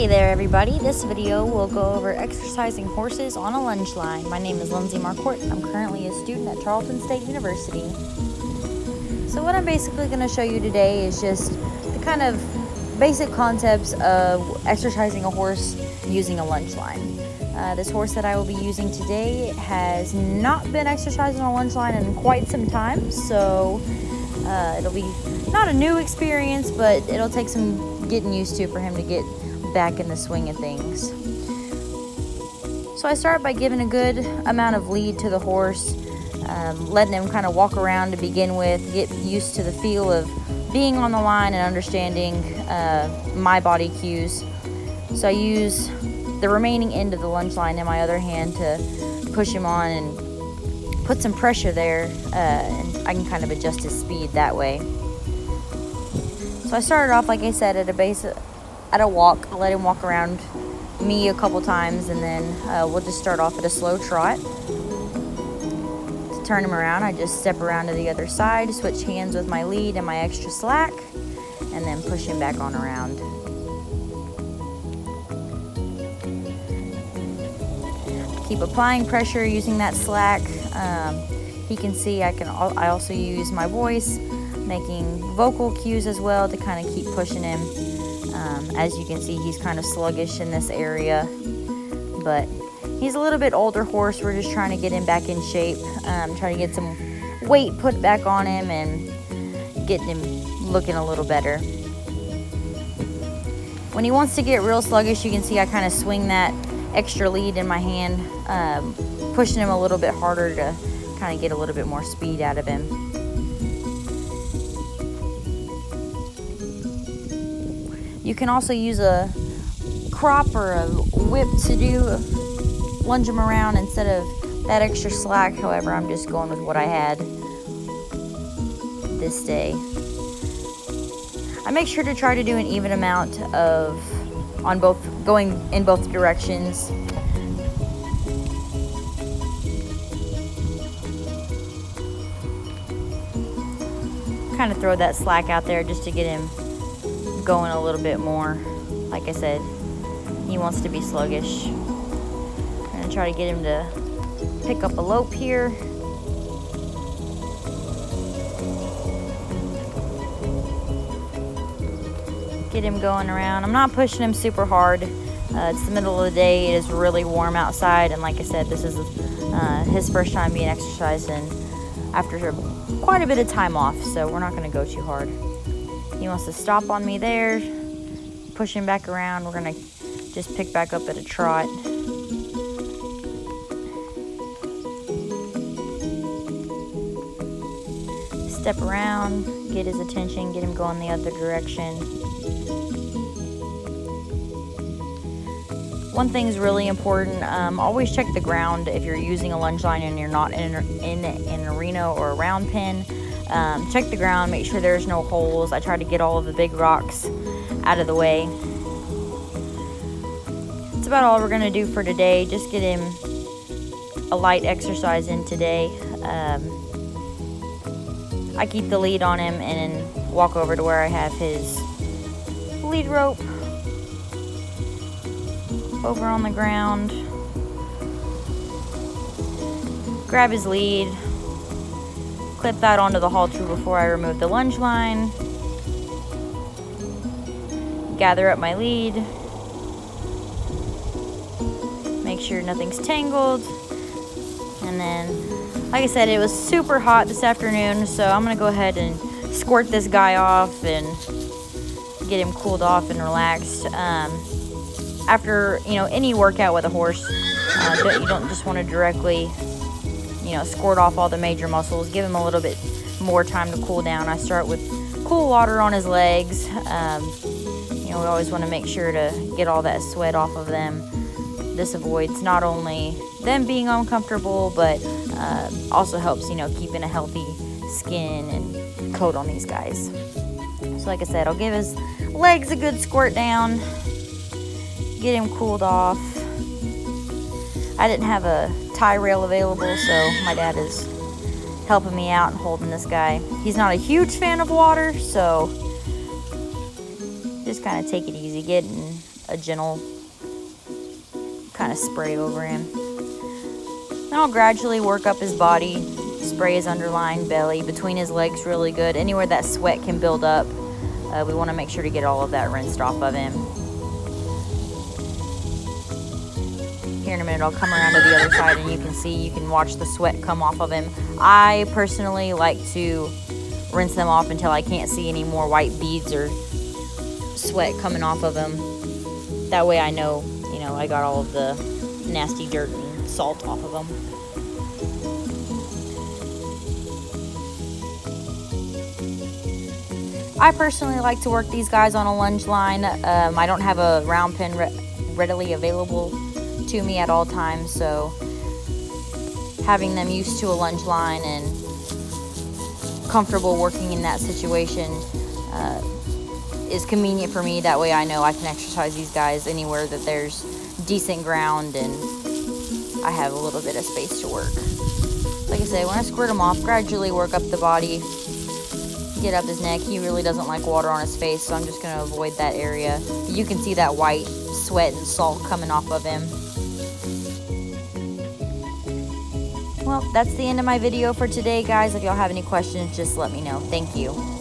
Hey there everybody, this video will go over exercising horses on a lunge line. My name is Lindsay Marquardt. I'm currently a student at Charleston State University. So what I'm basically going to show you today is just the kind of basic concepts of exercising a horse using a lunge line. This horse that I will be using today has not been exercising on a lunge line in quite some time, so it'll be not a new experience, but it'll take some getting used to for him to get back in the swing of things. So I start by giving a good amount of lead to the horse, letting him kind of walk around to begin with, get used to the feel of being on the line and understanding my body cues. So I use the remaining end of the lunge line in my other hand to push him on and put some pressure there, and I can kind of adjust his speed that way. So I started off, like I said, at a walk. I'll let him walk around me a couple times, and then we'll just start off at a slow trot. To turn him around, I just step around to the other side, switch hands with my lead and my extra slack, and then push him back on around. Keep applying pressure using that slack. He can see I also use my voice, making vocal cues as well to kind of keep pushing him. As you can see, he's kind of sluggish in this area, but he's a little bit older horse. We're just trying to get him back in shape, trying to get some weight put back on him and getting him looking a little better. When he wants to get real sluggish, you can see I kind of swing that extra lead in my hand, pushing him a little bit harder to kind of get a little bit more speed out of him. You can also use a crop or a whip to lunge him around instead of that extra slack. However, I'm just going with what I had this day. I make sure to try to do an even amount going in both directions. Kind of throw that slack out there just to get him going a little bit more. Like I said, he wants to be sluggish. I'm going to try to get him to pick up a lope here. Get him going around. I'm not pushing him super hard. It's the middle of the day. It is really warm outside, and like I said, this is his first time being exercised and after quite a bit of time off, so we're not going to go too hard. He wants to stop on me there, push him back around. We're going to just pick back up at a trot. Step around, get his attention, get him going the other direction. One thing's really important, always check the ground if you're using a lunge line and you're not in an arena or a round pen. Check the ground, make sure there's no holes. I try to get all of the big rocks out of the way. That's about all we're going to do for today. Just get him a light exercise in today. I keep the lead on him and then walk over to where I have his lead rope over on the ground. Grab his lead. Clip that onto the halter before I remove the lunge line. Gather up my lead. Make sure nothing's tangled. And then, like I said, it was super hot this afternoon, so I'm going to go ahead and squirt this guy off and get him cooled off and relaxed. After, any workout with a horse, you don't just want to directly squirt off all the major muscles. Give him a little bit more time to cool down. I start with cool water on his legs. We always want to make sure to get all that sweat off of them. This avoids not only them being uncomfortable, but also helps, keeping a healthy skin and coat on these guys. So like I said, I'll give his legs a good squirt down, get him cooled off. I didn't have a tie rail available, so my dad is helping me out and holding this guy. He's not a huge fan of water, so just kind of take it easy, getting a gentle kind of spray over him. Then I'll gradually work up his body, spray his underlying belly, between his legs really good. Anywhere that sweat can build up, we want to make sure to get all of that rinsed off of him. Here in a minute, I'll come around to the other side and you can watch the sweat come off of him. I personally like to rinse them off until I can't see any more white beads or sweat coming off of him. That way I know, I got all of the nasty dirt and salt off of them. I personally like to work these guys on a lunge line. I don't have a round pin readily available to me at all times, so having them used to a lunge line and comfortable working in that situation is convenient for me. That way I know I can exercise these guys anywhere that there's decent ground and I have a little bit of space to work. Like I say, when I squirt him off, gradually work up the body, get up his neck. He really doesn't like water on his face, so I'm just going to avoid that area. You can see that white sweat and salt coming off of him. Well, that's the end of my video for today, guys. If y'all have any questions, just let me know. Thank you.